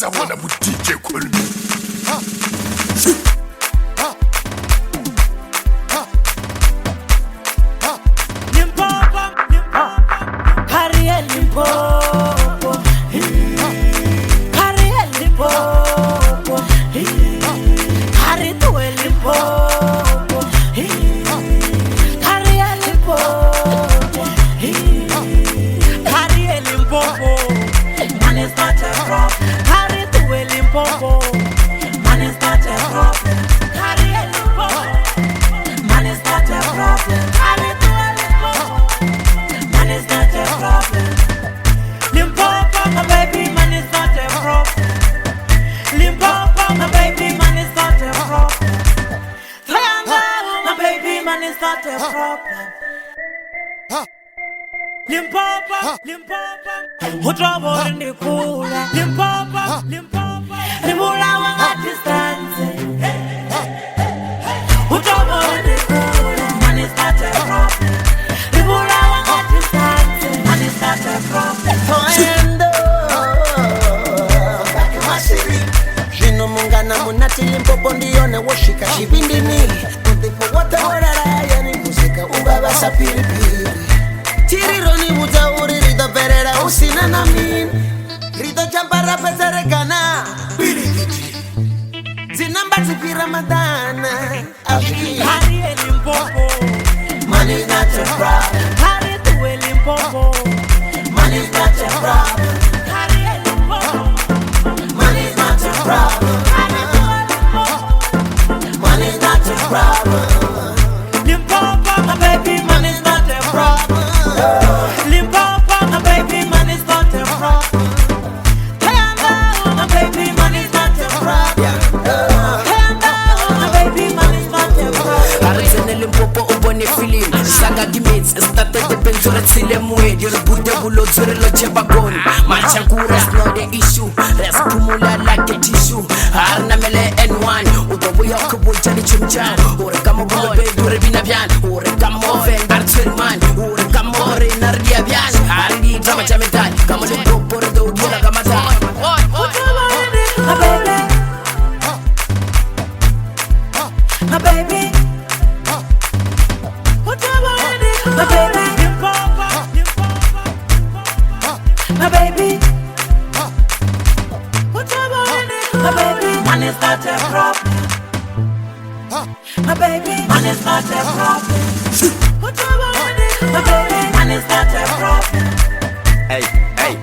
Sabona with DJ Kule. Limpopo, Harriet Limpopo, Harriet Limpopo, Harriet Limpopo, Harriet Limpopo, Harriet Limpopo. Man is not a problem. Harriet Limpopo. Man is not a problem. Harriet Limpopo. Man is not a problem. Harriet Limpopo. Man is not a problem. Limpopo, my baby, man is not a problem. Limpopo, my baby, man is not a problem. THOHOYANDOU, my baby, man is not a problem. Limpopo, Limpopo, who trouble in the Kule. Limpopo, Limpopo, Ribula wanga distance. Who trouble in the Kule, man is not a problem. Ribula wanga distance, man is not a problem. THOHOYANDOU, back in my city. Jino mungana munati Limpopo ndione woshika shibindini. Ndipo watawarara yani muzika ungabasa pilipili. Tirironi buta uri rida verera usina na min. Rida jambara pesere gana Biodizy. Zinamba tipi Ramadana Harriet Limpopo, man is not a problem. Harriet Limpopo, Man is not a problem. Harriet Limpopo, Man is not a problem. Man is not a problem. Limpopo, my baby, man is not a problem. Limpopo, my baby, man is not a problem. THOHOYANDOU, my baby, man is not a problem. THOHOYANDOU, my baby, man is not a problem. Arizona Limpopo ubone feeling Sanga gimets started the benzura tsile mwe Dir bude bulo zure lo chebagoni Machakura no the issue Res kumula like a tissue Harna mele N1 Udobo yokubu jali chumcha Ure kamo bulo be dure bina bian Ure kamo vendar chirman Ure kamo re nardia bian Hardi drama chametai Kamo Limpopo re do dura kamata My baby, my baby, my baby, my baby, my baby, man is not a problem. My baby, man is not a problem. My baby, man is not a problem. Hey, hey,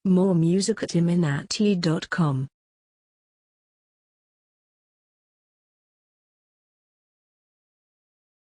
More music at iminati.com.